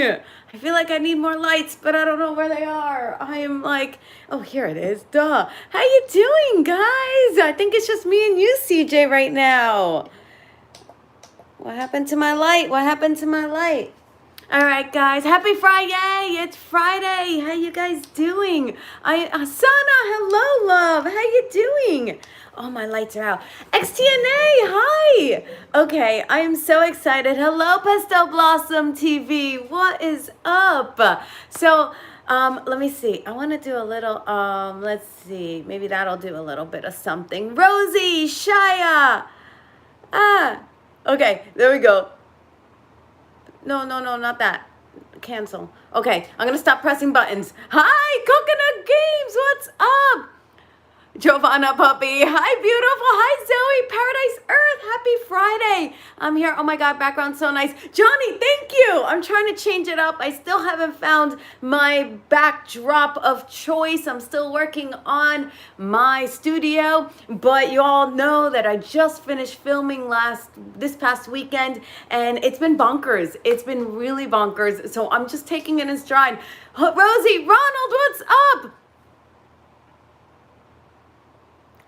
doing? I feel like I need more lights, but I don't know where they are. I am like, oh, here it is. Duh. How you doing, guys? I think it's just me and you, CJ, right now. What happened to my light? What happened to my light? All right, guys. Happy Friday. It's Friday. How you guys doing? Sana, hello, love. How you doing? Oh, my lights are out. XTNA, hi. Okay, I am so excited. Hello, Pastel Blossom TV. What is up? So, let me see. I want to do a little, let's see. Maybe that'll do a little bit of something. Rosie, Shia. Okay, there we go. No, not that. Cancel. Okay, I'm gonna stop pressing buttons. Hi, Coconut Games, what's up? Giovanna Puppy, hi beautiful, hi Zoe, Paradise Earth, happy Friday. I'm here, oh my God, background so nice. Johnny, thank you. I'm trying to change it up. I still haven't found my backdrop of choice. I'm still working on my studio, but you all know that I just finished filming this past weekend, and it's been bonkers. It's been really bonkers, so I'm just taking it in stride. Rosie, Ronald, what's up?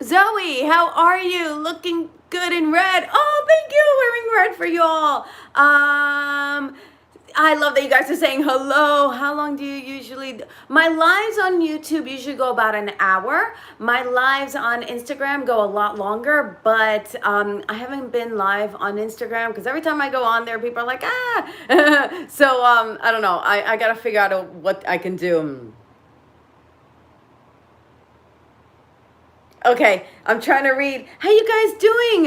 Zoe, how are you? Looking good in red. Oh, thank you. Wearing red for y'all. I love that you guys are saying hello. How long do you usually do? My lives on YouTube usually go about an hour. My lives on Instagram go a lot longer, but I haven't been live on Instagram because every time I go on there, people are like, ah. So I don't know. I got to figure out what I can do. Okay, I'm trying to read. How you guys doing?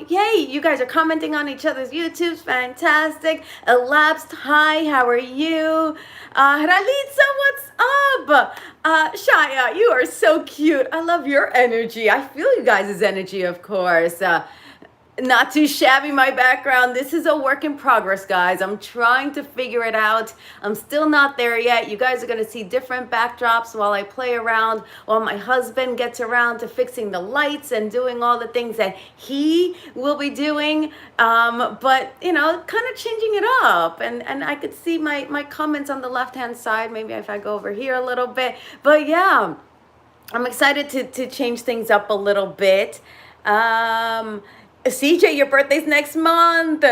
Yay, you guys are commenting on each other's YouTubes. Fantastic. Elapsed, hi, how are you? Ralitza, what's up? Shaya, you are so cute. I love your energy. I feel you guys' energy, of course. Not too shabby, my background. This is a work in progress, guys. I'm trying to figure it out. I'm still not there yet. You guys are going to see different backdrops while I play around, while my husband gets around to fixing the lights and doing all the things that he will be doing. But, you know, kind of changing it up. And I could see my comments on the left-hand side. Maybe if I go over here a little bit. But, yeah, I'm excited to change things up a little bit. CJ, your birthday's next month.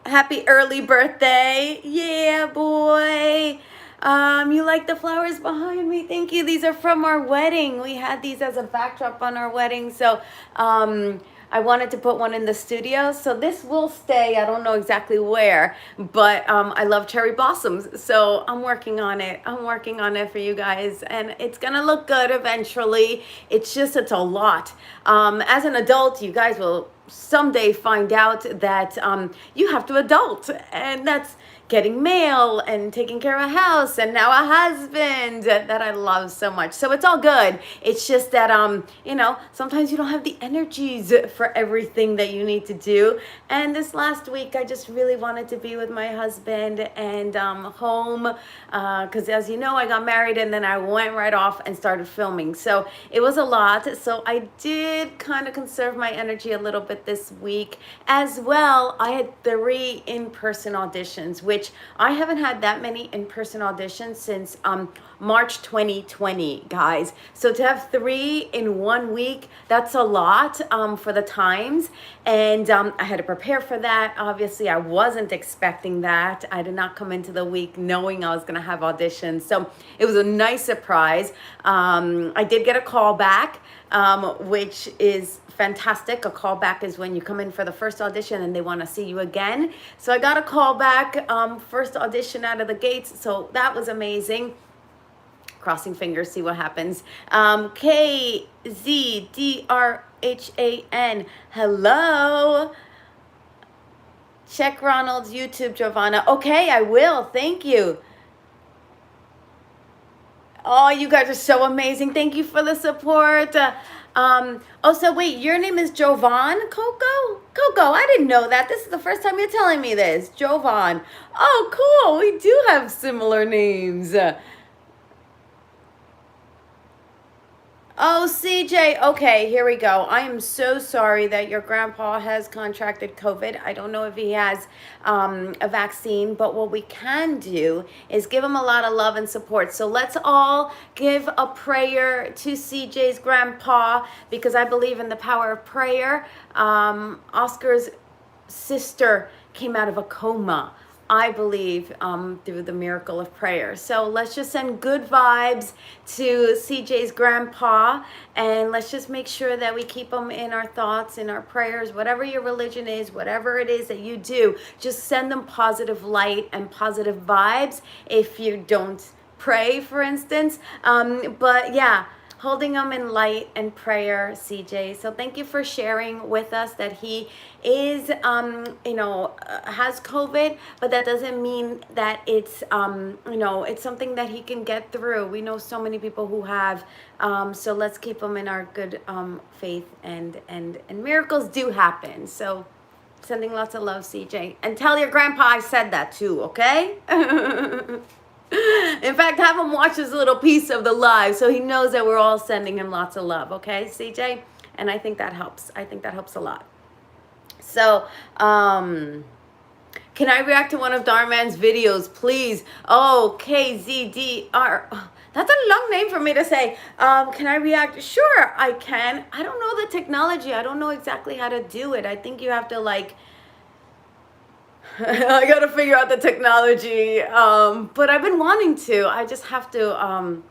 Happy early birthday. Yeah, boy. You like the flowers behind me? Thank you. These are from our wedding. We had these as a backdrop on our wedding. So, I wanted to put one in the studio, so this will stay. I don't know exactly where, but I love cherry blossoms, so I'm working on it. I'm working on it for you guys, and it's gonna look good eventually. It's a lot. As an adult, you guys will someday find out that you have to adult, and that's getting mail and taking care of a house and now a husband that I love so much. So it's all good. It's just that, you know, sometimes you don't have the energies for everything that you need to do. And this last week, I just really wanted to be with my husband and home because as you know, I got married and then I went right off and started filming. So it was a lot. So I did kind of conserve my energy a little bit this week. As well, I had 3 in-person auditions, which I haven't had that many in-person auditions since March 2020, guys. So to have 3 in 1 week, that's a lot for the times. And I had to prepare for that. Obviously, I wasn't expecting that. I did not come into the week knowing I was going to have auditions. So it was a nice surprise. I did get a call back, which is fantastic. A callback is when you come in for the first audition and they want to see you again. So I got a call back, first audition out of the gates. So that was amazing. Crossing fingers, see what happens. KZDRHAN, hello. Check Ronald's YouTube, Giovanna. Okay, I will. Thank you. Oh, you guys are so amazing. Thank you for the support. So wait, your name is Jovan Coco? Coco, I didn't know that. This is the first time you're telling me this. Jovan. Oh, cool. We do have similar names. Oh, CJ. Okay, here we go. I am so sorry that your grandpa has contracted COVID. I don't know if he has a vaccine, but what we can do is give him a lot of love and support. So let's all give a prayer to CJ's grandpa, because I believe in the power of prayer. Oscar's sister came out of a coma, I believe, through the miracle of prayer. So let's just send good vibes to CJ's grandpa, and let's just make sure that we keep him in our thoughts, in our prayers, whatever your religion is, whatever it is that you do, just send them positive light and positive vibes if you don't pray, for instance. But yeah, holding them in light and prayer, CJ. So thank you for sharing with us that he is, has COVID, but that doesn't mean that it's, it's something that he can get through. We know so many people who have, so let's keep him in our good faith, and miracles do happen. So sending lots of love, CJ. And tell your grandpa I said that too, okay? In fact, have him watch this little piece of the live so he knows that we're all sending him lots of love, okay, CJ? And I think that helps. I think that helps a lot. So, can I react to one of Dharman's videos, please? Oh, KZDR. That's a long name for me to say. Can I react? Sure, I can. I don't know the technology. I don't know exactly how to do it. I think you have to, like, I gotta figure out the technology, but I've been wanting to. I just have to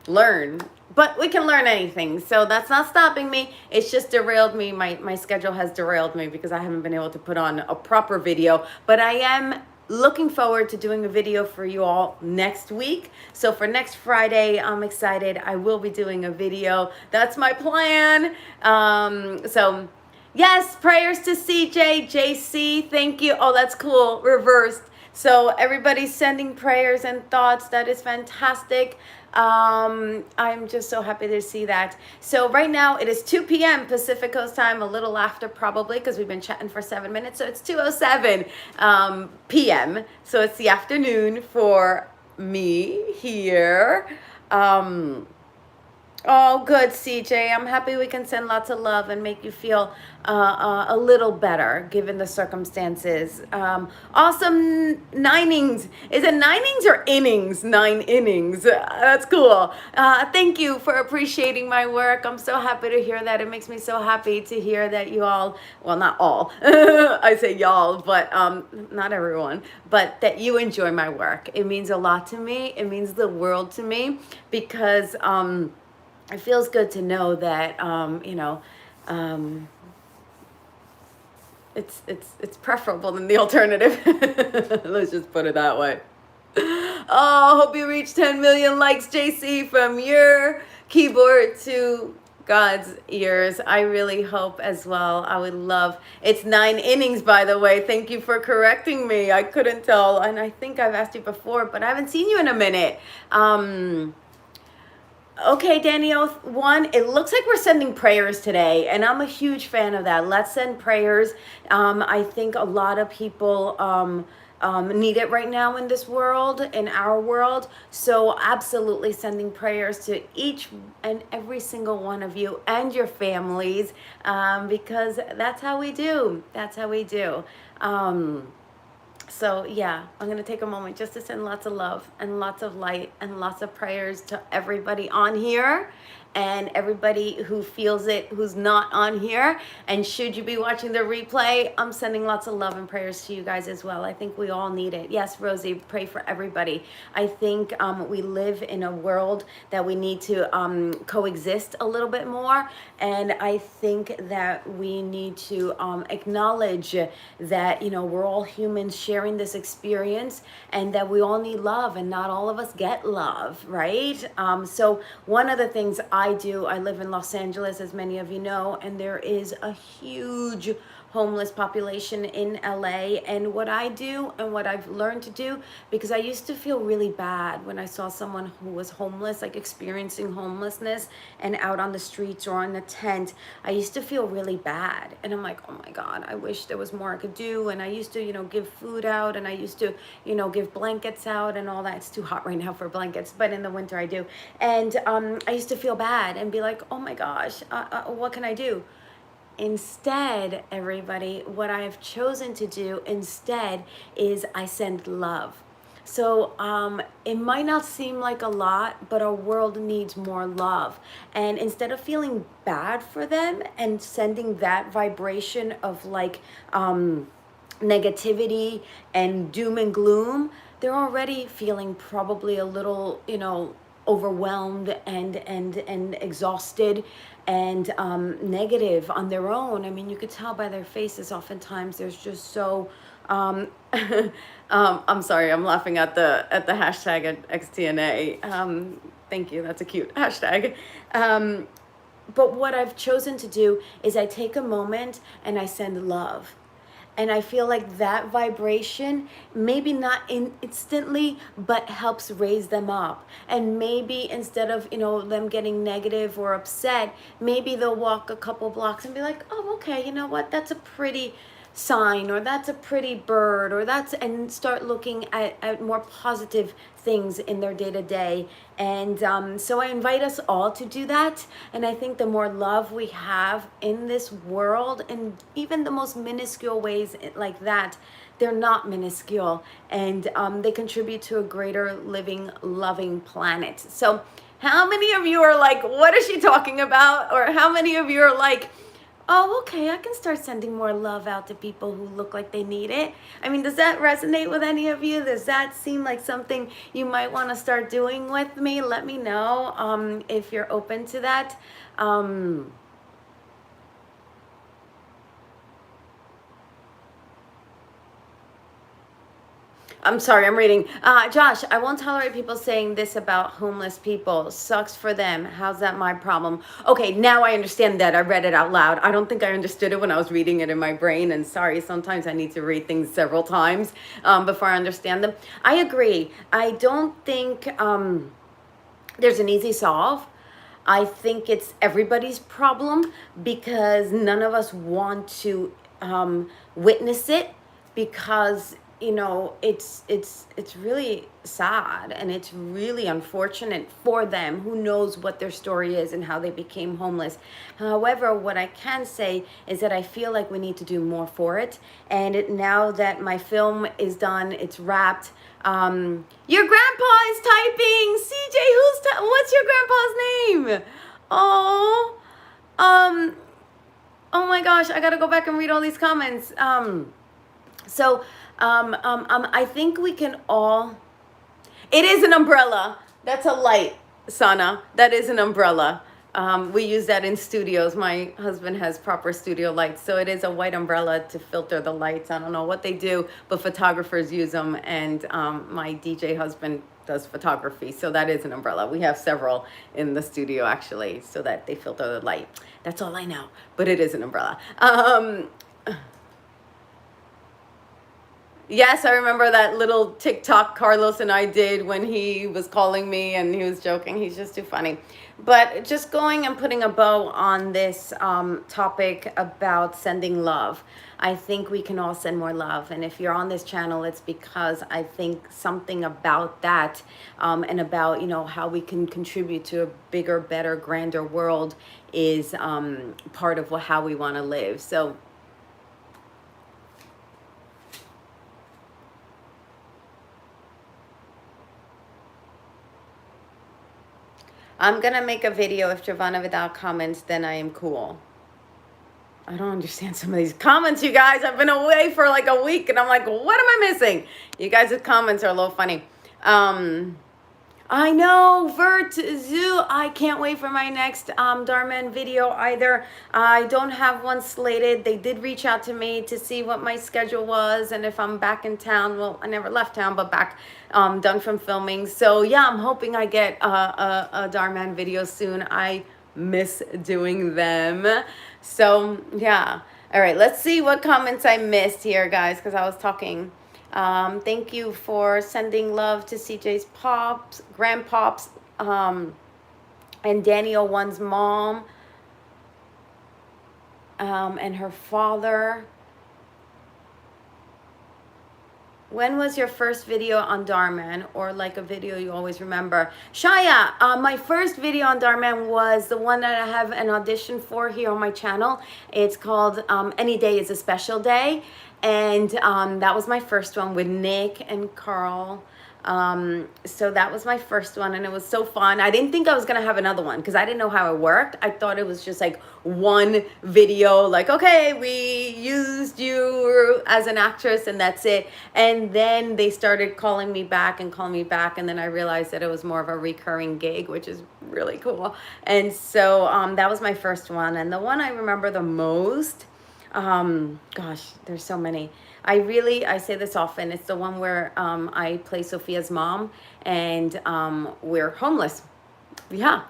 learn. But we can learn anything, so that's not stopping me. It's just derailed me. My schedule has derailed me because I haven't been able to put on a proper video. But I am looking forward to doing a video for you all next week. So for next Friday, I'm excited. I will be doing a video. That's my plan. So yes, prayers to CJ, JC, thank you. Oh, that's cool, reversed. So everybody's sending prayers and thoughts. That is fantastic. I'm just so happy to see that. So right now it is 2 p.m. Pacific Coast time, a little after probably because we've been chatting for 7 minutes. So it's 2:07 p.m. So it's the afternoon for me here. Oh, good, CJ. I'm happy we can send lots of love and make you feel a little better given the circumstances. Awesome ninings. Is it ninings or innings? 9 innings. That's cool. Thank you for appreciating my work. I'm so happy to hear that. It makes me so happy to hear that you all, well, not all, I say y'all, but not everyone, but that you enjoy my work. It means a lot to me. It means the world to me because it feels good to know that, it's preferable than the alternative. Let's just put it that way. Oh, hope you reach 10 million likes, JC, from your keyboard to God's ears. I really hope as well. I would love, it's 9 innings, by the way. Thank you for correcting me. I couldn't tell, and I think I've asked you before, but I haven't seen you in a minute. Okay, Danielle, it looks like we're sending prayers today, and I'm a huge fan of that. Let's send prayers. I think a lot of people need it right now in this world, in our world. So absolutely sending prayers to each and every single one of you and your families, because that's how we do. That's how we do. So yeah, I'm going to take a moment just to send lots of love and lots of light and lots of prayers to everybody on here and everybody who feels it, who's not on here. And should you be watching the replay, I'm sending lots of love and prayers to you guys as well. I think we all need it. Yes, Rosie, pray for everybody. I think we live in a world that we need to coexist a little bit more. And I think that we need to acknowledge that, we're all humans sharing this experience and that we all need love and not all of us get love, right? So one of the things I live in Los Angeles, as many of you know, and there is a huge homeless population in LA. And what I do and what I've learned to do, because I used to feel really bad when I saw someone who was homeless, like experiencing homelessness and out on the streets or in a tent, I used to feel really bad. And I'm like, oh my God, I wish there was more I could do. And I used to, give food out, and I used to, give blankets out and all that. It's too hot right now for blankets, but in the winter I do. And I used to feel bad and be like, oh my gosh, what can I do? Instead, everybody, what I have chosen to do instead is I send love. So it might not seem like a lot, but our world needs more love. And instead of feeling bad for them and sending that vibration of like negativity and doom and gloom, they're already feeling probably a little, overwhelmed and exhausted and negative on their own. I mean, you could tell by their faces oftentimes there's just so I'm sorry, I'm laughing at the hashtag at XTNA. Thank you, that's a cute hashtag. But what I've chosen to do is I take a moment and I send love. And I feel like that vibration, maybe not instantly, but helps raise them up. And maybe instead of, them getting negative or upset, maybe they'll walk a couple blocks and be like, oh, okay, you know what? That's a pretty sign, or that's a pretty bird, or and start looking at more positive things in their day-to-day. And so I invite us all to do that. And I think the more love we have in this world, and even the most minuscule ways like that, they're not minuscule, and they contribute to a greater living, loving planet. So how many of you are like, what is she talking about? Or how many of you are like, oh, okay, I can start sending more love out to people who look like they need it? I mean, does that resonate with any of you? Does that seem like something you might want to start doing with me? Let me know if you're open to that. I'm sorry, I'm reading. Josh, I won't tolerate people saying this about homeless people. Sucks for them. How's that my problem? Okay, now I understand that. I read it out loud. I don't think I understood it when I was reading it in my brain. And sorry, sometimes I need to read things several times before I understand them. I agree. I don't think there's an easy solve. I think it's everybody's problem because none of us want to witness it, because it's really sad and it's really unfortunate for them. Who knows what their story is and how they became homeless. However, what I can say is that I feel like we need to do more for it. And now that my film is done, it's wrapped. Your grandpa is typing. CJ, what's your grandpa's name? Oh, oh my gosh, I gotta go back and read all these comments. I think we can all, it is an umbrella. That's a light, Sana. That is an umbrella. We use that in studios. My husband has proper studio lights, so it is a white umbrella to filter the lights. I don't know what they do, but photographers use them, and my DJ husband does photography, so that is an umbrella. We have several in the studio, actually, so that they filter the light. That's all I know, but it is an umbrella. Yes, I remember that little TikTok Carlos and I did when he was calling me and he was joking. He's just too funny. But just going and putting a bow on this topic about sending love. I think we can all send more love. And if you're on this channel, it's because I think something about that and about, how we can contribute to a bigger, better, grander world is part of how we want to live. So I'm going to make a video. If Giovanna without comments, then I am cool. I don't understand some of these comments, you guys. I've been away for like a week, and I'm like, what am I missing? You guys' comments are a little funny. I know, Zoo. I can't wait for my next Dharman video either. I don't have one slated. They did reach out to me to see what my schedule was and if I'm back in town. Well, I never left town, but back done from filming. So yeah, I'm hoping I get a Dharman video soon. I miss doing them. So yeah. All right, let's see what comments I missed here, guys, because I was talking. Thank you for sending love to CJ's pops, grandpops, and Daniel One's mom, and her father. When was your first video on Dhar Mann, or like a video you always remember? Shaya, my first video on Dhar Mann was the one that I have an audition for here on my channel. It's called Any Day is a Special Day. And that was my first one with Nick and Carl. So that was my first one, and it was so fun. I didn't think I was gonna have another one because I didn't know how it worked. I thought it was just like one video, like, okay, we used you as an actress and that's it. And then they started calling me back, and then I realized that it was more of a recurring gig, which is really cool. And so that was my first one, and the one I remember the most, gosh, there's so many. I say this often. It's the one where I play Sophia's mom, and we're homeless. Yeah,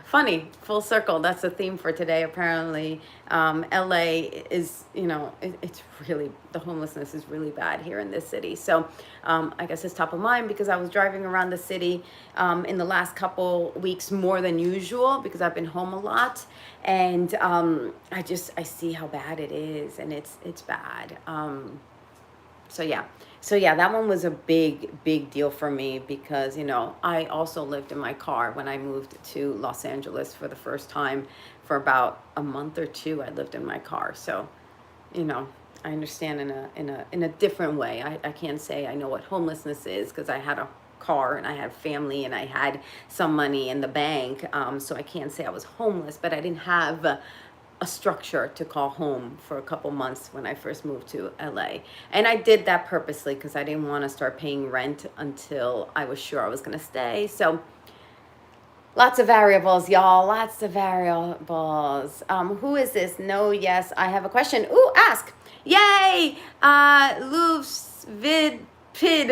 funny, full circle. That's the theme for today, apparently. LA is, it's really, the homelessness is really bad here in this city. So I guess it's top of mind because I was driving around the city in the last couple weeks more than usual because I've been home a lot. And I see how bad it is, and it's bad. So yeah, that one was a big deal for me because, I also lived in my car when I moved to Los Angeles for the first time. For about a month or two, I lived in my car. So, I understand in a different way. I can't say I know what homelessness is because I had a car and I had family and I had some money in the bank. So I can't say I was homeless, but I didn't have a structure to call home for a couple months when I first moved to LA. And I did that purposely because I didn't want to start paying rent until I was sure I was going to stay. So lots of variables, y'all. Lots of variables. Who is this? No, yes, I have a question. Ooh, ask. Yay! Louv's vid Pid.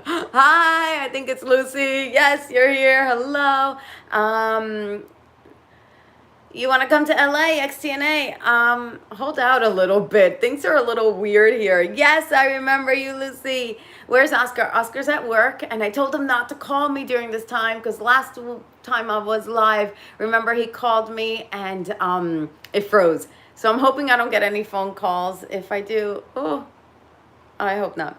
Hi, I think it's Lucy. Yes, you're here. Hello. You want to come to LA, XTNA? Hold out a little bit. Things are a little weird here. Yes, I remember you, Lucy. Where's Oscar? Oscar's at work, and I told him not to call me during this time because last time I was live, remember he called me and it froze. So I'm hoping I don't get any phone calls. If I do, oh, I hope not.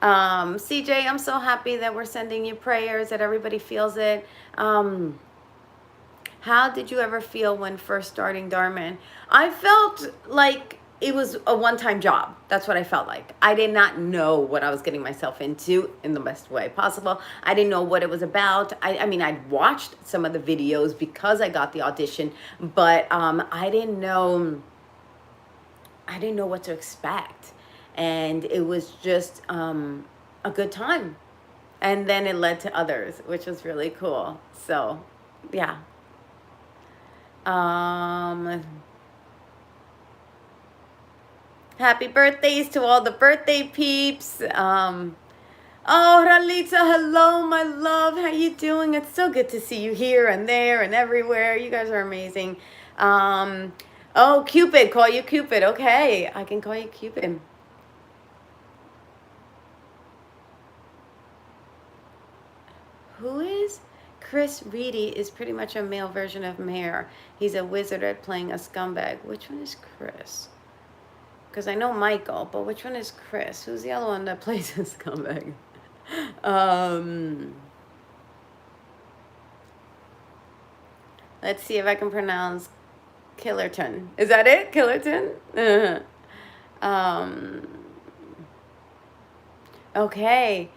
CJ, I'm so happy that we're sending you prayers, that everybody feels it. How did you ever feel when first starting Dhar Mann? I felt like it was a one-time job. That's what I felt like. I did not know what I was getting myself into in the best way possible. I didn't know what it was about. I mean, I'd watched some of the videos because I got the audition, but I didn't know what to expect. And it was just a good time. And then it led to others, which was really cool. So, yeah. Happy birthdays to all the birthday peeps. Oh, Ralitza, hello, my love. How you doing? It's so good to see you here and there and everywhere. You guys are amazing. Oh, Cupid, call you Cupid. Okay, I can call you Cupid. Who is? Chris Reedy is pretty much a male version of Mayor. He's a wizard at playing a scumbag. Which one is Chris? Because I know Michael, but which one is Chris? Who's the other one that plays a scumbag? Let's see if I can pronounce Killerton. Is that it? Killerton? Okay.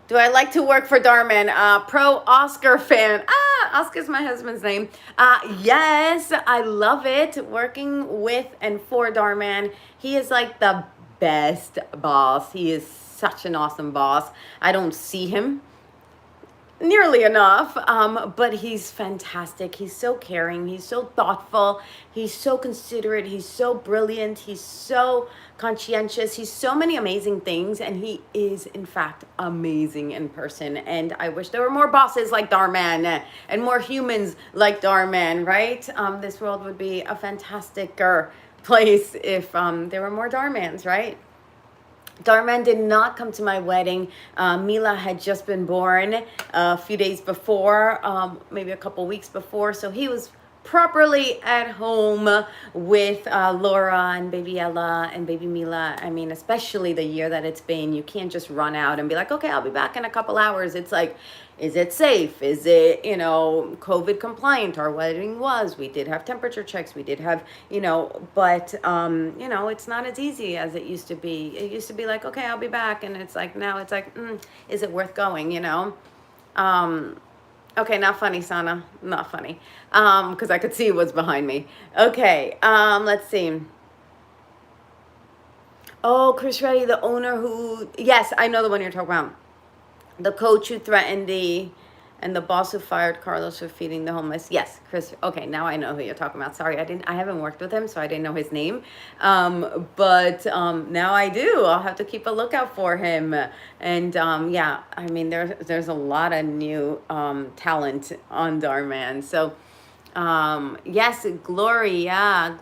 Do I like to work for Dhar Mann? Pro Oscar fan. Oscar's my husband's name. Yes, I love it. Working with and for Dhar Mann. He is like the best boss. He is such an awesome boss. I don't see him nearly enough, but he's fantastic. He's so caring. He's so thoughtful. He's so considerate. He's so brilliant. He's so conscientious. He's so many amazing things, and he is, in fact, amazing in person. And I wish there were more bosses like Dhar Mann and more humans like Dhar Mann, right? This world would be a fantasticer place if there were more Dharmans, right? Dharman did not come to my wedding. Mila had just been born a few days before, maybe a couple weeks before. So he was properly at home with Laura and baby Ella and baby Mila. I mean, especially the year that it's been, you can't just run out and be like, okay, I'll be back in a couple hours. It's like, is it safe? Is it, you know, COVID compliant? Our wedding was. We did have temperature checks. We did have, you know, but, you know, it's not as easy as it used to be. It used to be like, okay, I'll be back. And it's like, now it's like, is it worth going, you know? Okay, not funny, Sana. Not funny. Because I could see what's behind me. Okay, let's see. Oh, Chris Reddy, the owner who, yes, I know the one you're talking about. The coach who threatened and the boss who fired Carlos for feeding the homeless. Yes, Chris. Okay, now I know who you're talking about. Sorry, I haven't worked with him, so I didn't know his name. But now I do. I'll have to keep a lookout for him. And yeah, I mean, there's a lot of new talent on Dharman. So yes, Gloricia.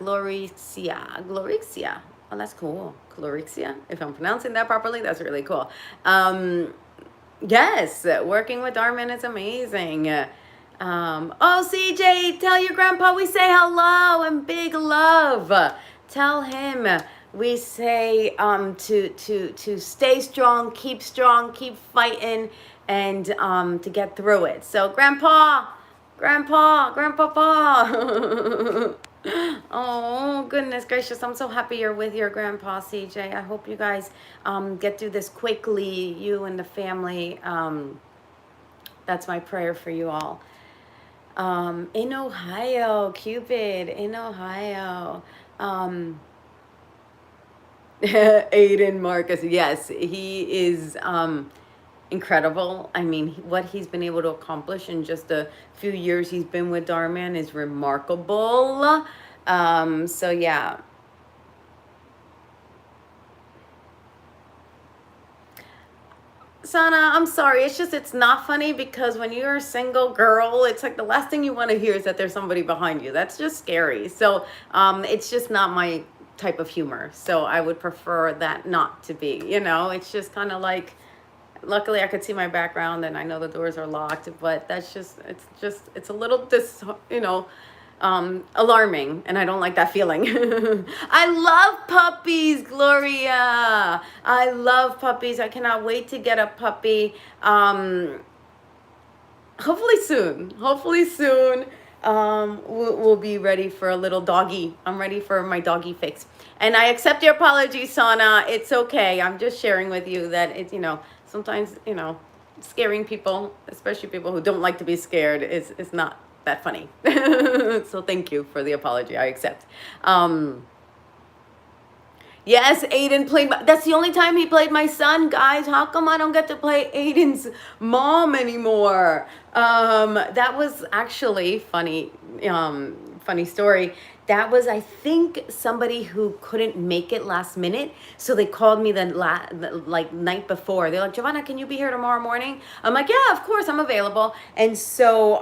Oh, that's cool. Gloricia. If I'm pronouncing that properly, that's really cool. Yes, working with Dharman is amazing. Oh, CJ, tell your grandpa we say hello and big love. Tell him we say to stay strong, keep fighting, and to get through it. So, Grandpa. Oh, goodness gracious. I'm so happy you're with your grandpa, CJ. I hope you guys get through this quickly, you and the family. That's my prayer for you all. In Ohio, Cupid, in Ohio. Aiden Marcus, yes, he is incredible. I mean, what he's been able to accomplish in just a few years he's been with Dharman is remarkable. So yeah. Sana, I'm sorry. It's not funny because when you're a single girl, it's like the last thing you want to hear is that there's somebody behind you. That's just scary. So it's just not my type of humor. So I would prefer that not to be, you know, it's just kind of like, luckily I could see my background and I know the doors are locked, but that's it's a little alarming, and I don't like that feeling. I love puppies, Gloria. I love puppies. I cannot wait to get a puppy. Hopefully soon. We'll be ready for a little doggy. I'm ready for my doggy fix. And I accept your apology, Sana. It's okay. I'm just sharing with you that it's, you know, sometimes, you know, scaring people, especially people who don't like to be scared, is not that funny. So thank you for the apology. I accept. Yes, Aiden played that's the only time he played my son, guys. How come I don't get to play Aiden's mom anymore? That was actually funny, funny story. That was, I think, somebody who couldn't make it last minute. So they called me the night before. They're like, Giovanna, can you be here tomorrow morning? I'm like, yeah, of course, I'm available. And so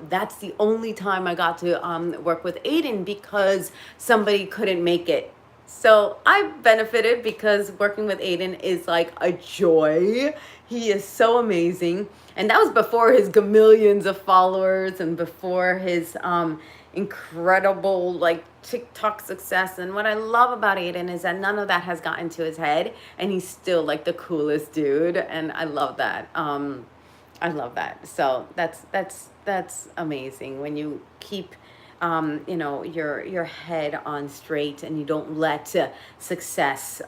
that's the only time I got to work with Aiden because somebody couldn't make it. So I benefited because working with Aiden is like a joy. He is so amazing. And that was before his millions of followers and before his incredible like TikTok success. And what I love about Aiden is that none of that has gotten to his head, and he's still like the coolest dude. And I love that. I love that. So that's amazing when you keep you know, your head on straight and you don't let success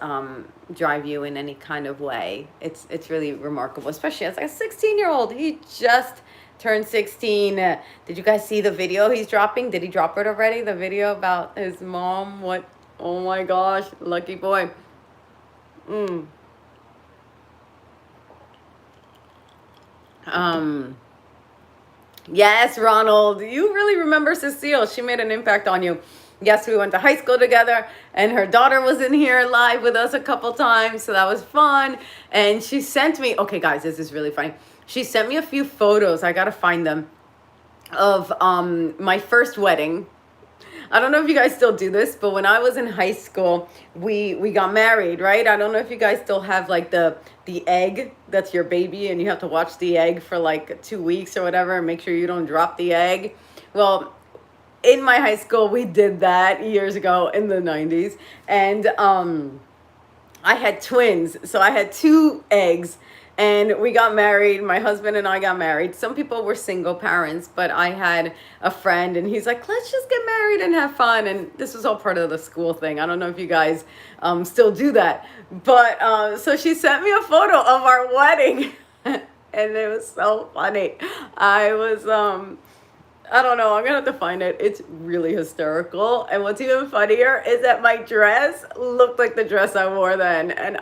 drive you in any kind of way. It's really remarkable, especially as like a 16-year-old. He just turned 16. Did you guys see the video he's dropping? Did he drop it already? The video about his mom? What? Oh my gosh, lucky boy. Yes, Ronald, you really remember Cecile. She made an impact on you. Yes, we went to high school together, and her daughter was in here live with us a couple times, so that was fun. And she sent me, okay, guys, this is really funny. She sent me a few photos, I gotta find them, of my first wedding. I don't know if you guys still do this, but when I was in high school, we got married, right? I don't know if you guys still have like the egg that's your baby, and you have to watch the egg for like 2 weeks or whatever, and make sure you don't drop the egg. Well, in my high school, we did that years ago in the 90s, and I had twins, so I had two eggs, and we got married. My husband and I got married. Some people were single parents, but I had a friend, and he's like, let's just get married and have fun. And this was all part of the school thing. I don't know if you guys still do that, but so she sent me a photo of our wedding, and it was so funny. I was I don't know. I'm gonna have to find it. It's really hysterical. And what's even funnier is that my dress looked like the dress I wore then, and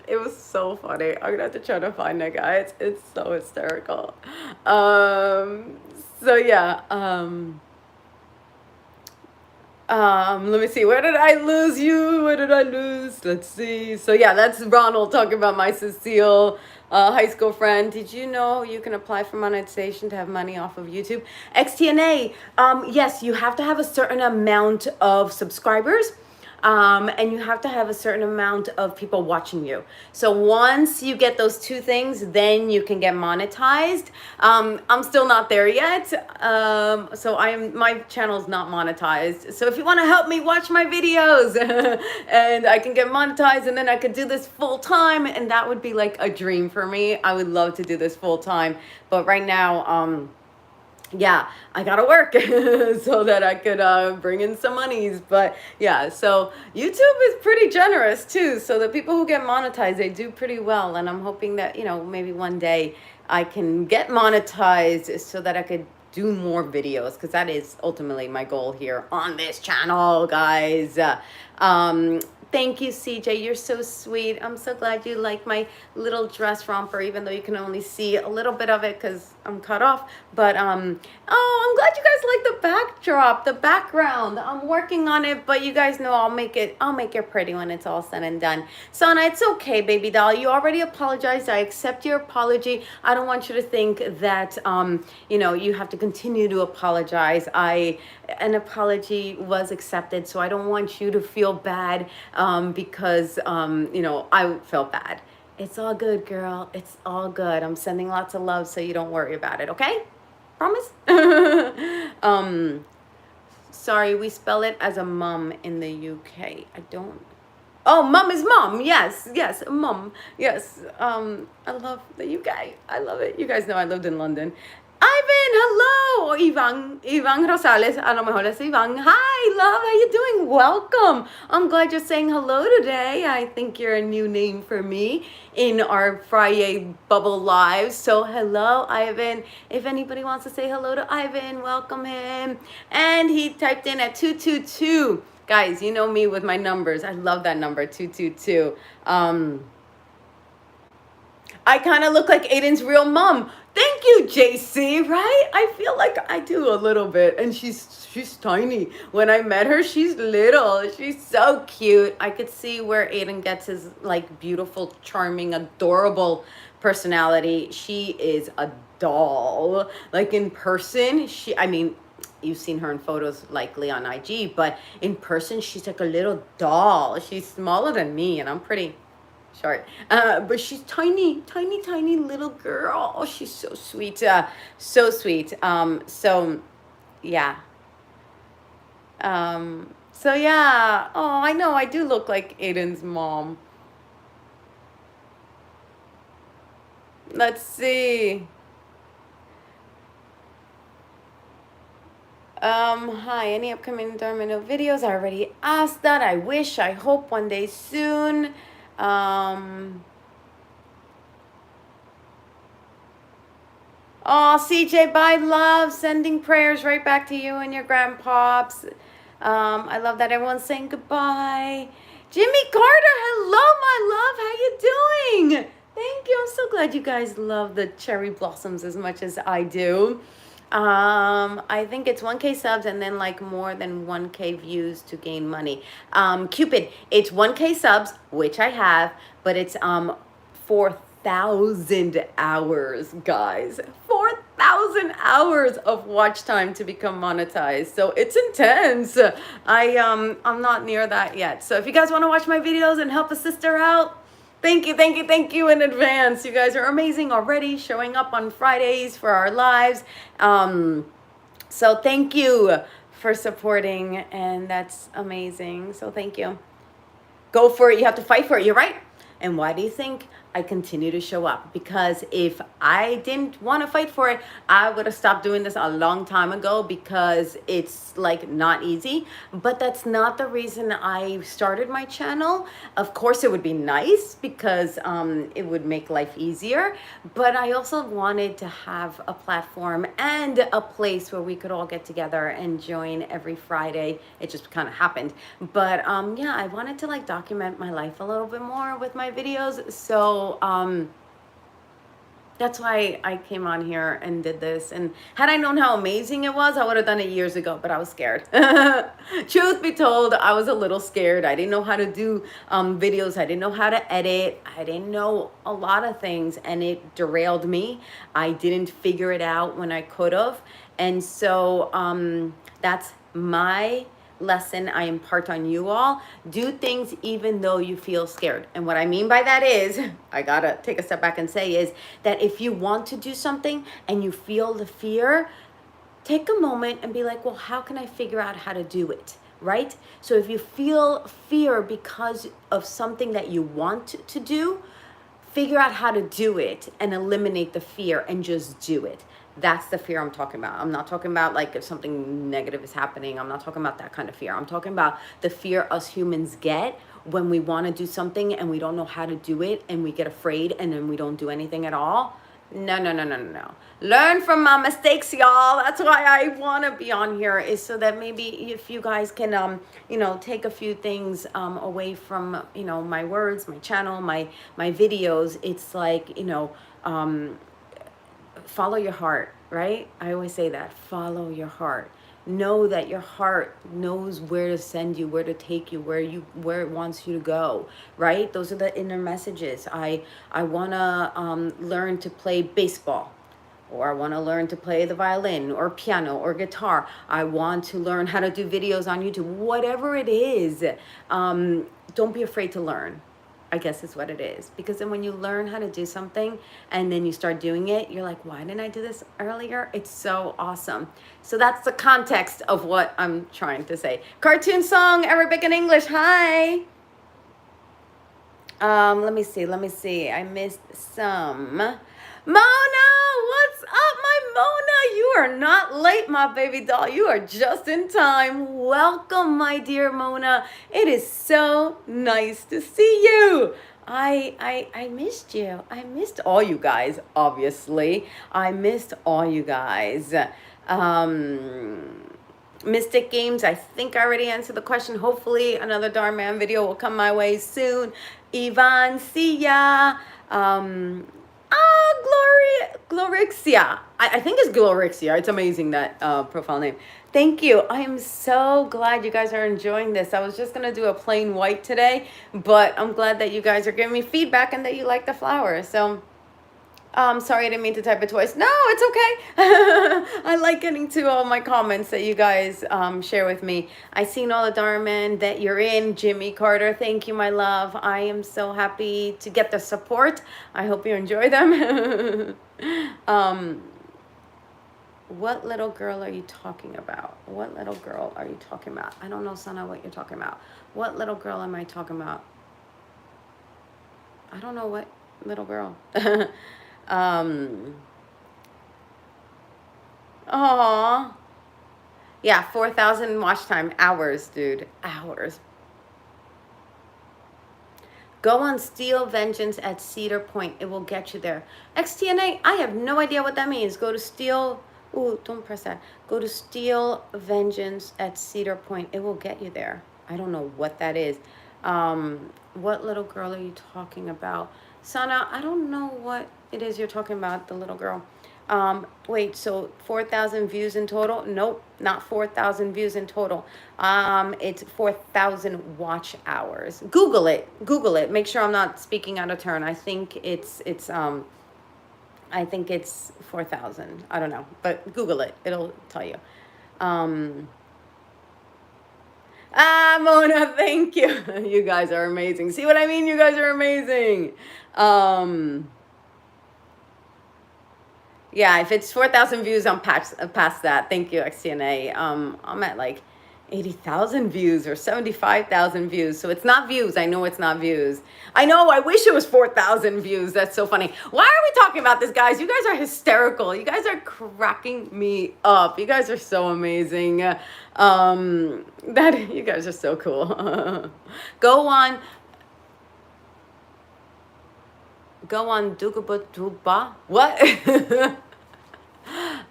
it was so funny. I'm gonna have to try to find it, guys. It's so hysterical. So yeah. Let me see. Where did I lose you? Where did I lose? Let's see. So yeah, that's Ronald talking about my Cecile high school friend. Did you know you can apply for monetization to have money off of YouTube? XTNA. Yes, you have to have a certain amount of subscribers. And you have to have a certain amount of people watching you. So once you get those two things, then you can get monetized. I'm still not there yet. So my channel's not monetized. So if you want to help me watch my videos and I can get monetized, and then I could do this full time, and that would be like a dream for me. I would love to do this full time. But right now, yeah, I gotta work so that I could bring in some monies. But yeah, so YouTube is pretty generous too. So the people who get monetized, they do pretty well. And I'm hoping that, maybe one day I can get monetized so that I could do more videos, because that is ultimately my goal here on this channel, guys. Thank you, CJ. You're so sweet. I'm so glad you like my little dress romper, even though you can only see a little bit of it because I'm cut off. But, oh, I'm glad you guys like the backdrop, the background. I'm working on it, but you guys know I'll make it pretty when it's all said and done. Sana, it's okay, baby doll. You already apologized. I accept your apology. I don't want you to think that, you have to continue to apologize. An apology was accepted, so I don't want you to feel bad because I felt bad. It's all good, girl. It's all good. I'm sending lots of love, so you don't worry about it, okay? Promise? Sorry, we spell it as a mum in the UK. I don't. Oh, mum is mom. Yes, mum. Yes. I love the UK. I love it. You guys know I lived in London. Ivan, hello. Or Ivan Rosales. A lo mejor es Ivan. Hi, love. How you doing? Welcome. I'm glad you're saying hello today. I think you're a new name for me in our Fri-Yay bubble live. So hello, Ivan. If anybody wants to say hello to Ivan, welcome him. And he typed in at 222. Guys, you know me with my numbers. I love that number, 222. I kind of look like Aiden's real mom. Thank you, JC, right? I feel like I do a little bit. And she's tiny. When I met her, she's little. She's so cute. I could see where Aiden gets his like beautiful, charming, adorable personality. She is a doll. Like in person, you've seen her in photos likely on IG, but in person, she's like a little doll. She's smaller than me, and I'm pretty short. But she's tiny little girl. Oh, she's so sweet. So sweet. So yeah. So yeah. Oh, I know. I do look like Aiden's mom. Let's see. Hi, any upcoming Domino videos? I already asked that. I wish, I hope one day soon. Oh, CJ, bye, love. Sending prayers right back to you and your grandpops. I love that everyone's saying goodbye. Jimmy Carter, hello, my love. How you doing? Thank you. I'm so glad you guys love the cherry blossoms as much as I do. I think it's 1K subs and then like more than 1K views to gain money. Cupid, it's 1K subs, which I have, but it's 4,000 hours, guys. 4,000 hours of watch time to become monetized. So it's intense. I'm not near that yet. So if you guys want to watch my videos and help a sister out, thank you, thank you, thank you in advance. You guys are amazing already, showing up on Fridays for our lives. So thank you for supporting, and that's amazing. So thank you. Go for it. You have to fight for it. You're right. And why do you think I continue to show up? Because if I didn't want to fight for it, I would have stopped doing this a long time ago, because it's like not easy. But that's not the reason I started my channel. Of course, it would be nice because it would make life easier. But I also wanted to have a platform and a place where we could all get together and join every Friday. It just kind of happened. But yeah, I wanted to like document my life a little bit more with my videos. So that's why I came on here and did this. And had I known how amazing it was, I would have done it years ago, but I was scared. Truth be told, I was a little scared. I didn't know how to do videos. I didn't know how to edit. I didn't know a lot of things, and it derailed me. I didn't figure it out when I could have. And so that's my lesson I impart on you all. Do things even though you feel scared. And what I mean by that is, I gotta take a step back and say, is that if you want to do something and you feel the fear, take a moment and be like, well, how can I figure out how to do it? Right? So if you feel fear because of something that you want to do, figure out how to do it and eliminate the fear and just do it. That's the fear I'm talking about. I'm not talking about like if something negative is happening. I'm not talking about that kind of fear. I'm talking about the fear us humans get when we want to do something and we don't know how to do it, and we get afraid and then we don't do anything at all. No, no, no, no, no, no. Learn from my mistakes, y'all. That's why I want to be on here, is so that maybe if you guys can, you know, take a few things away from, you know, my words, my channel, my videos. It's like, you know, follow your heart, right? I always say that. Follow your heart. Know that your heart knows where to send you, where to take you, where it wants you to go, right? Those are the inner messages. I want to learn to play baseball, or I want to learn to play the violin or piano or guitar. I want to learn how to do videos on YouTube. Whatever it is, don't be afraid to learn, I guess is what it is. Because then when you learn how to do something and then you start doing it, you're like, why didn't I do this earlier? It's so awesome. So that's the context of what I'm trying to say. Cartoon song, Arabic and English. Hi. Let me see. I missed some. Mona, what's up, my Mona? You are not late, my baby doll. You are just in time. Welcome, my dear Mona. It is so nice to see you. I missed you. I missed all you guys, obviously. I missed all you guys. Mystic Games, I think I already answered the question. Hopefully another Dhar Man video will come my way soon. Ivan, see ya. Glorixia. I think it's Glorixia. It's amazing, that profile name. Thank you. I am so glad you guys are enjoying this. I was just going to do a plain white today, but I'm glad that you guys are giving me feedback and that you like the flowers. So, sorry, I didn't mean to type it twice. No, it's okay. I like getting to all my comments that you guys share with me. I seen all the Dhar Men that you're in. Jimmy Carter, thank you, my love. I am so happy to get the support. I hope you enjoy them. What little girl are you talking about? What little girl are you talking about? I don't know, Sana, what you're talking about. What little girl am I talking about? I don't know what little girl. Aw. Yeah, 4,000 watch time. Hours, dude. Hours. Go on Steel Vengeance at Cedar Point. It will get you there. XTNA, I have no idea what that means. Go to Steel... Ooh, don't press that. Go to Steel Vengeance at Cedar Point. It will get you there. I don't know what that is. What little girl are you talking about? Sana, I don't know what it is you're talking about, the little girl. Wait, so 4,000 views in total? Nope, not 4,000 views in total. It's 4,000 watch hours. Google it. Google it. Make sure I'm not speaking out of turn. I think it's I think it's 4,000. I don't know, but Google it. It'll tell you. Mona, thank you. You guys are amazing. See what I mean? You guys are amazing. Yeah, if it's 4,000 views, I'm past that. Thank you, XTNA. I'm at like 80,000 views or 75,000 views. So it's not views. I know it's not views. I know. I wish it was 4,000 views. That's so funny. Why are we talking about this, guys? You guys are hysterical. You guys are cracking me up. You guys are so amazing. You guys are so cool. Go on Dugaba. What?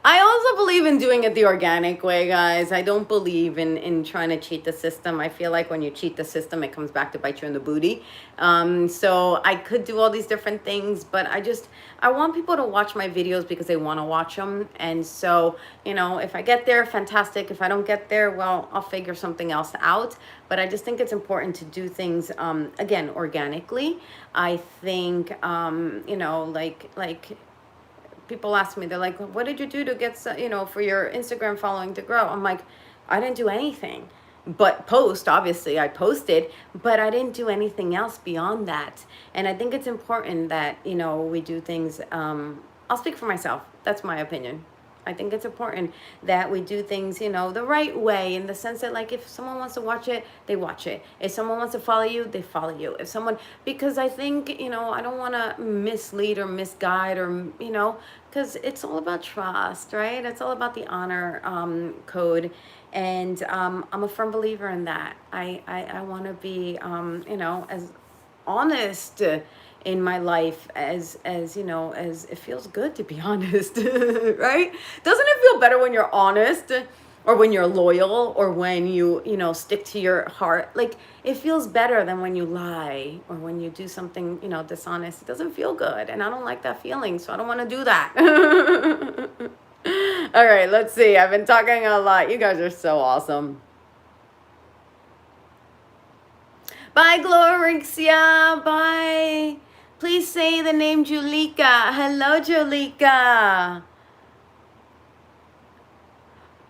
I also believe in doing it the organic way, guys. I don't believe in trying to cheat the system. I feel like when you cheat the system, it comes back to bite you in the booty. So I could do all these different things, but I want people to watch my videos because they want to watch them. And so, you know, if I get there, fantastic. If I don't get there, well, I'll figure something else out. But I just think it's important to do things, again, organically. I think, you know, like people ask me, they're like, what did you do to get, you know, for your Instagram following to grow? I'm like, I didn't do anything but post. Obviously I posted, but I didn't do anything else beyond that. And I think it's important that, you know, we do things, I'll speak for myself. That's my opinion. I think it's important that we do things, you know, the right way, in the sense that, like, if someone wants to watch it, they watch it. If someone wants to follow you, they follow you. If someone, because I think, you know, I don't want to mislead or misguide or, you know, because it's all about trust, right? It's all about the honor code. And I'm a firm believer in that. I want to be, you know, as honest in my life as you know, as it feels good to be honest. Right? Doesn't it feel better when you're honest, or when you're loyal, or when you know, stick to your heart? Like, it feels better than when you lie or when you do something, you know, dishonest. It doesn't feel good, and I don't like that feeling, so I don't want to do that. All right, let's see. I've been talking a lot. You guys are so awesome. Bye, Glorixia. Bye. Please say the name Julika. Hello, Julika.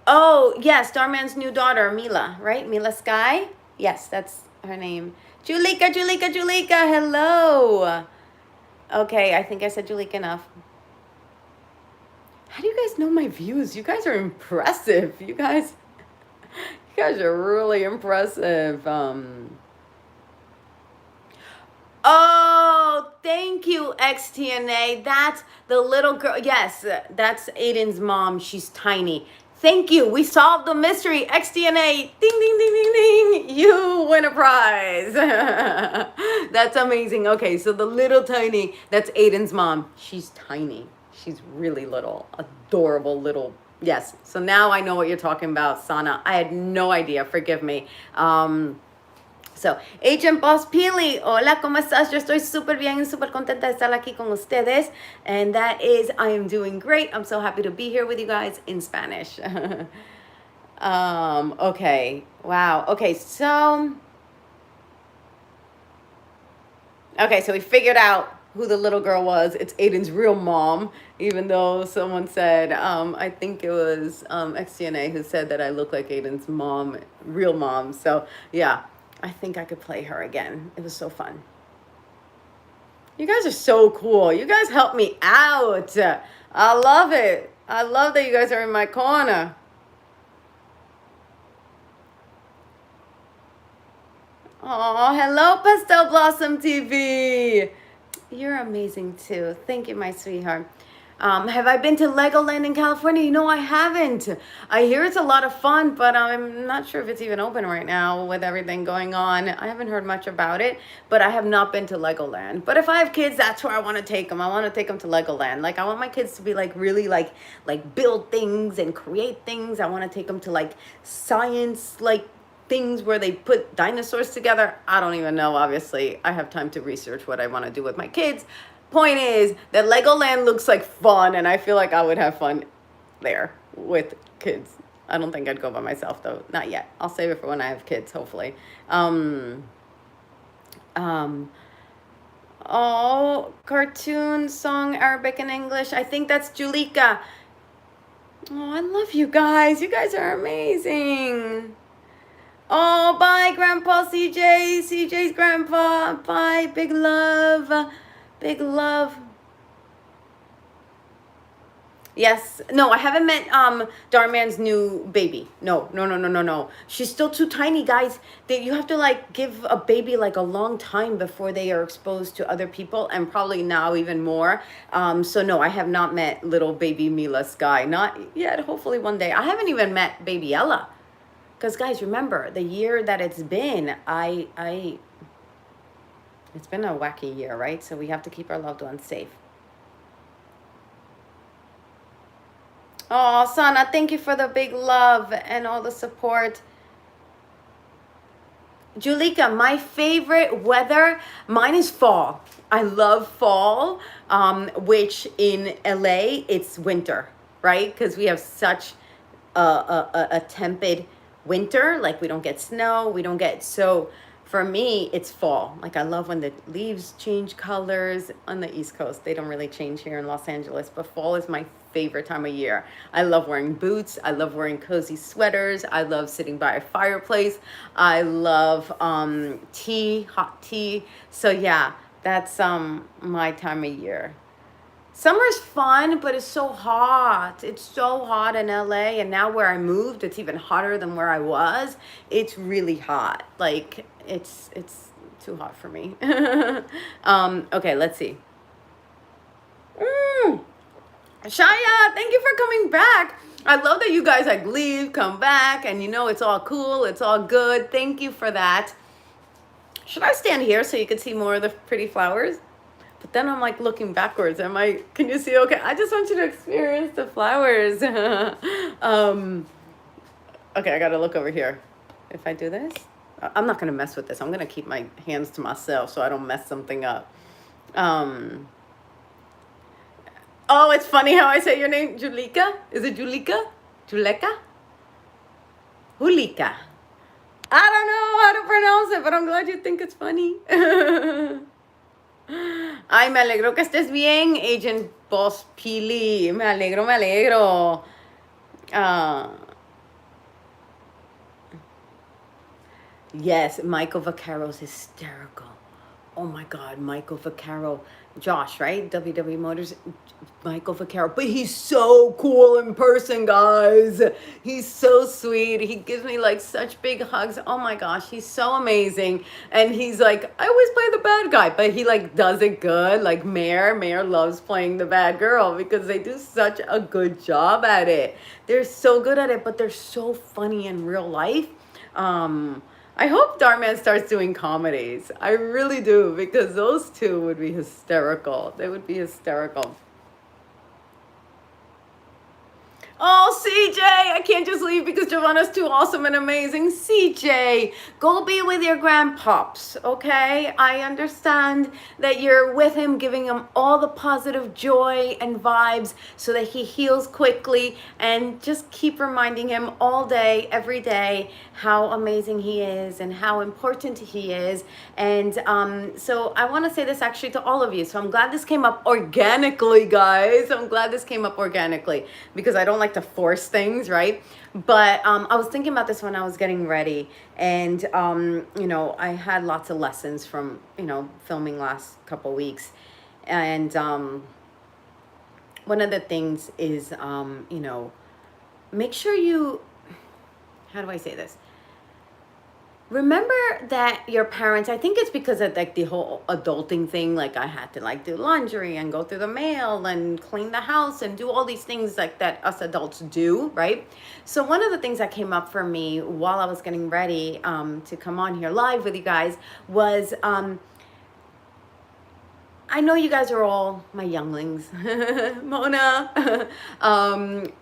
Oh, yes, Starman's new daughter, Mila, right? Mila Sky? Yes, that's her name. Julika, Julika, Julika. Hello. Okay, I think I said Julika enough. How do you guys know my views? You guys are impressive. You guys are really impressive. Oh, thank you, XTNA. That's the little girl. Yes, that's Aiden's mom. She's tiny. Thank you. We solved the mystery. XTNA. Ding, ding, ding, ding, ding. You win a prize. That's amazing. Okay, so the little tiny, that's Aiden's mom. She's tiny. She's really little. Adorable little. Yes. So now I know what you're talking about, Sana. I had no idea. Forgive me. So, Agent Boss Peely, hola, ¿cómo estás? Yo estoy súper bien y súper contenta de estar aquí con ustedes. And that is, I am doing great. I'm so happy to be here with you guys in Spanish. Okay, wow. Okay, so we figured out who the little girl was. It's Aiden's real mom, even though someone said, I think it was XTNA who said that I look like Aiden's mom, real mom. So, yeah. I think I could play her again. It was so fun. You guys are so cool. You guys help me out. I love it. I love that you guys are in my corner. Oh, hello, Pastel Blossom TV. You're amazing too. Thank you, my sweetheart. Have I been to Legoland in California? You know, I haven't. I hear it's a lot of fun, but I'm not sure if it's even open right now with everything going on. I haven't heard much about it, but I have not been to Legoland. But if I have kids, that's where I want to take them. I want to take them to Legoland. Like, I want my kids to be like really like build things and create things. I want to take them to like science, like things where they put dinosaurs together. I don't even know. Obviously, I have time to research what I want to do with my kids. Point is that Legoland looks like fun, and I feel like I would have fun there with kids. I don't think I'd go by myself though, not yet. I'll save it for when I have kids, hopefully. Oh, cartoon, song, Arabic and English. I think that's Julika. Oh, I love you guys. You guys are amazing. Oh, bye, Grandpa CJ. CJ's grandpa. Bye. Big love. Big love. Yes. No, I haven't met Darman's new baby. No, no, no, no, no, no. She's still too tiny, guys. That you have to like give a baby like a long time before they are exposed to other people, and probably now even more. So no, I have not met little baby Mila Sky. Not yet. Hopefully one day. I haven't even met baby Ella. Because guys, remember the year that it's been, it's been a wacky year, right? So we have to keep our loved ones safe. Oh, Sana, thank you for the big love and all the support. Julika, my favorite weather, mine is fall. I love fall, which in LA, it's winter, right? Because we have such a tepid winter. Like we don't get snow, we don't get, so for me, it's fall. Like I love when the leaves change colors on the East Coast. They don't really change here in Los Angeles, but fall is my favorite time of year. I love wearing boots. I love wearing cozy sweaters. I love sitting by a fireplace. I love tea, hot tea. So yeah, that's my time of year. Summer's fun, but it's so hot. It's so hot in LA, and now where I moved, it's even hotter than where I was. It's really hot. Like it's too hot for me. Okay, let's see. Shaya, thank you for coming back. I love that you guys like leave, come back, and you know it's all cool, it's all good. Thank you for that. Should I stand here so you can see more of the pretty flowers? But then I'm like looking backwards. Can you see? Okay, I just want you to experience the flowers. Okay, I gotta look over here. If I do this, I'm not gonna mess with this. I'm gonna keep my hands to myself so I don't mess something up. Oh, it's funny how I say your name, Julika. Is it Julika? Juleka? Julika. I don't know how to pronounce it, but I'm glad you think it's funny. Ay, me alegro que estés bien, Agent Boss Pili. Me alegro, me alegro. Yes, Michael Vaccaro's hysterical. Oh my God, Michael Vaccaro. Josh, right? WW Motors. Michael Vaccaro. But he's so cool in person, guys. He's so sweet. He gives me like such big hugs. Oh my gosh, he's so amazing. And he's like, I always play the bad guy, but he like does it good. Like Mayor loves playing the bad girl because they do such a good job at it. They're so good at it, but they're so funny in real life. I hope Darman starts doing comedies. I really do, because those two would be hysterical. They would be hysterical. Oh, CJ, I can't just leave because Giovanna's too awesome and amazing. CJ, go be with your grandpops, okay? I understand that you're with him, giving him all the positive joy and vibes so that he heals quickly, and just keep reminding him all day, every day, how amazing he is and how important he is. And so I want to say this actually to all of you. So I'm glad this came up organically, guys. I'm glad this came up organically because I don't like to force things, right? But I was thinking about this when I was getting ready, and you know, I had lots of lessons from, you know, filming last couple weeks, and one of the things is you know, make sure you, how do I say this? Remember that your parents, I think it's because of like the whole adulting thing, like I had to like do laundry and go through the mail and clean the house and do all these things like that us adults do, right? So one of the things that came up for me while I was getting ready to come on here live with you guys was I know you guys are all my younglings. Mona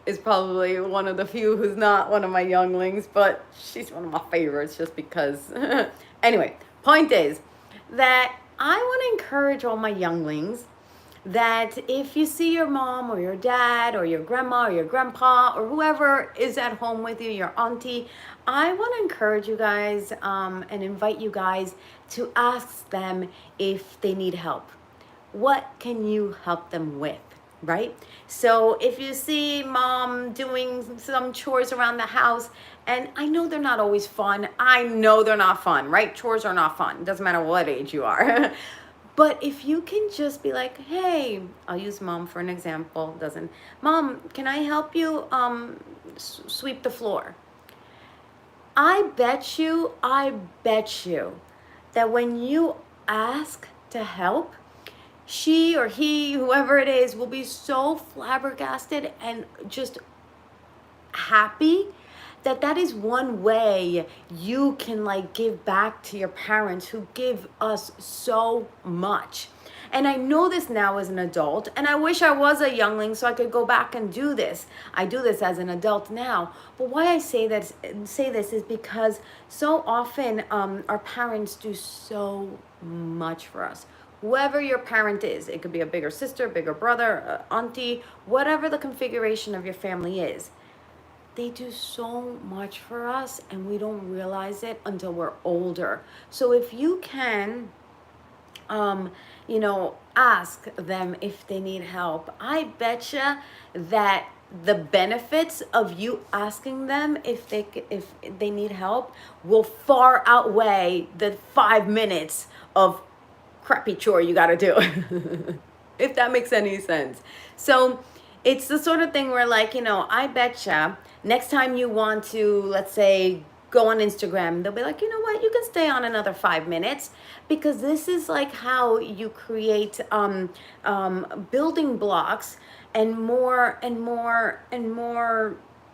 is probably one of the few who's not one of my younglings, but she's one of my favorites just because. Anyway, point is that I want to encourage all my younglings that if you see your mom or your dad or your grandma or your grandpa or whoever is at home with you, your auntie, I want to encourage you guys and invite you guys to ask them if they need help. What can you help them with? Right? So if you see mom doing some chores around the house, and I know they're not always fun. I know they're not fun, right? Chores are not fun. It doesn't matter what age you are. But if you can just be like, hey, I'll use mom for an example. Mom, can I help you sweep the floor? I bet you that when you ask to help, she or he, whoever it is, will be so flabbergasted and just happy that is one way you can like give back to your parents who give us so much. And I know this now as an adult, and I wish I was a youngling so I could go back and do this. I do this as an adult now. But why I say this is because so often our parents do so much for us. Whoever your parent is, it could be a bigger sister, bigger brother, auntie, whatever the configuration of your family is. They do so much for us and we don't realize it until we're older. So if you can, ask them if they need help, I betcha that the benefits of you asking them if they need help will far outweigh the 5 minutes of crappy chore you got to do. If that makes any sense. So it's the sort of thing where like, I betcha next time you want to, let's say, go on Instagram, they'll be like, you know what, you can stay on another 5 minutes, because this is like how you create building blocks and more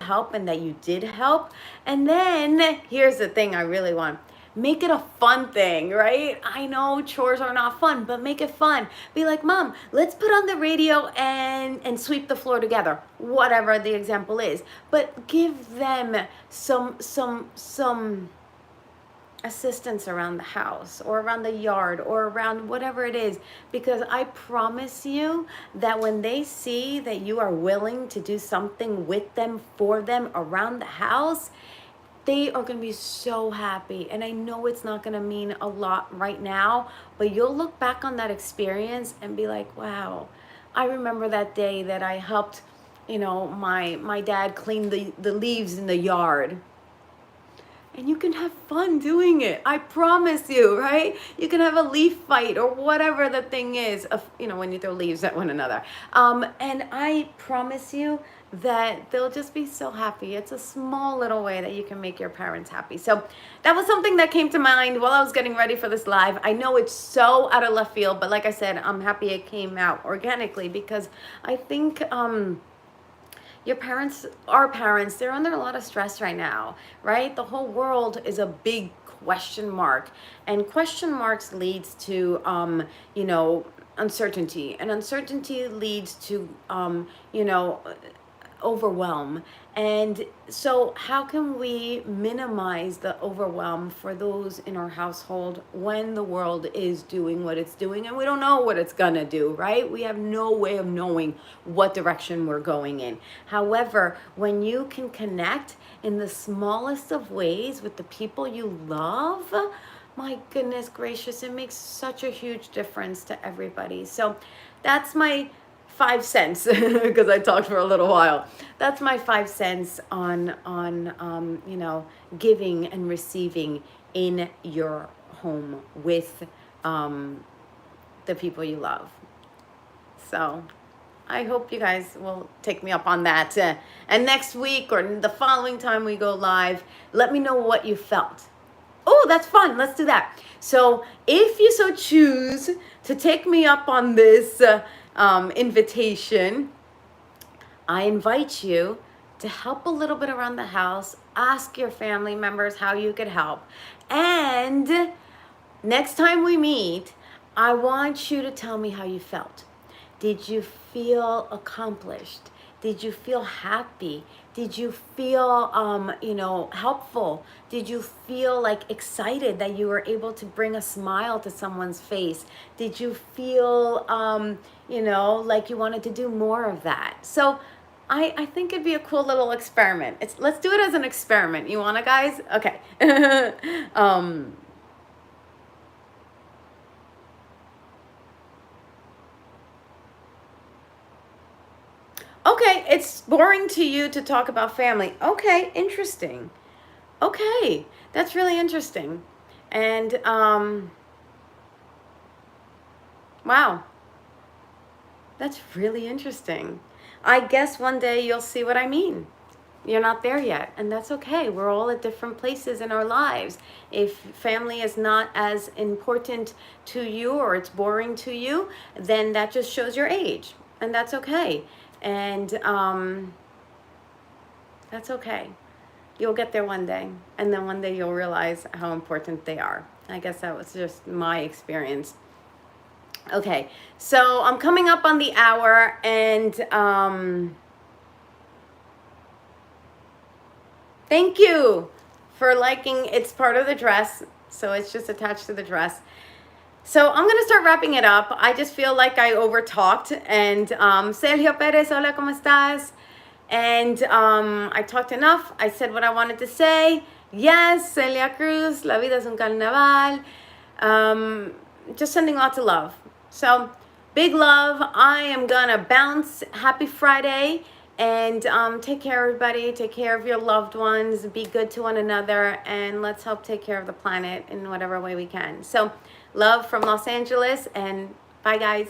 help, and that you did help. And then here's the thing I really want. Make it a fun thing, right? I know chores are not fun, but make it fun. Be like, Mom, let's put on the radio and sweep the floor together, whatever the example is. But give them some assistance around the house or around the yard or around whatever it is, because I promise you that when they see that you are willing to do something with them, for them, around the house, they are going to be so happy. And I know it's not going to mean a lot right now, but you'll look back on that experience and be like, wow, I remember that day that I helped, my dad clean the leaves in the yard. And you can have fun doing it. I promise you, right? You can have a leaf fight or whatever the thing is, when you throw leaves at one another. And I promise you that they'll just be so happy. It's a small little way that you can make your parents happy. So that was something that came to mind while I was getting ready for this live. I know it's so out of left field, but like I said, I'm happy it came out organically, because I think our parents, they're under a lot of stress right now, right? The whole world is a big question mark, and question marks leads to, uncertainty, and uncertainty leads to, overwhelm. And so how can we minimize the overwhelm for those in our household when the world is doing what it's doing and we don't know what it's gonna do, right? We have no way of knowing what direction we're going in. However, when you can connect in the smallest of ways with the people you love, my goodness gracious, it makes such a huge difference to everybody. So that's my 5 cents, because I talked for a little while. That's my 5 cents on giving and receiving in your home with the people you love. So I hope you guys will take me up on that. And next week or the following time we go live, let me know what you felt. Oh, that's fun. Let's do that. So if you so choose to take me up on this invitation, I invite you to help a little bit around the house. Ask your family members how you could help. And next time we meet, I want you to tell me how you felt. Did you feel accomplished? Did you feel happy? Did you feel, you know, helpful? Did you feel like excited that you were able to bring a smile to someone's face? Did you feel, you know, like you wanted to do more of that? So I think it'd be a cool little experiment. Let's do it as an experiment. You wanna, guys? Okay. Okay, it's boring to you to talk about family. Okay, interesting. Okay, that's really interesting. And wow, that's really interesting. I guess one day you'll see what I mean. You're not there yet, and that's okay. We're all at different places in our lives. If family is not as important to you or it's boring to you, then that just shows your age, and that's okay. And that's okay. You'll get there one day, and then one day you'll realize how important they are. I guess that was just my experience. Okay, so I'm coming up on the hour, and thank you for liking. It's part of the dress, so it's just attached to the dress. So I'm gonna start wrapping it up. I just feel like I overtalked. And Sergio Perez, hola, ¿cómo estás? And I talked enough. I said what I wanted to say. Yes, Celia Cruz, la vida es un carnaval. Just sending lots of love. So big love. I am gonna bounce. Happy Friday. And take care, everybody. Take care of your loved ones. Be good to one another. And let's help take care of the planet in whatever way we can. So love from Los Angeles. And bye, guys.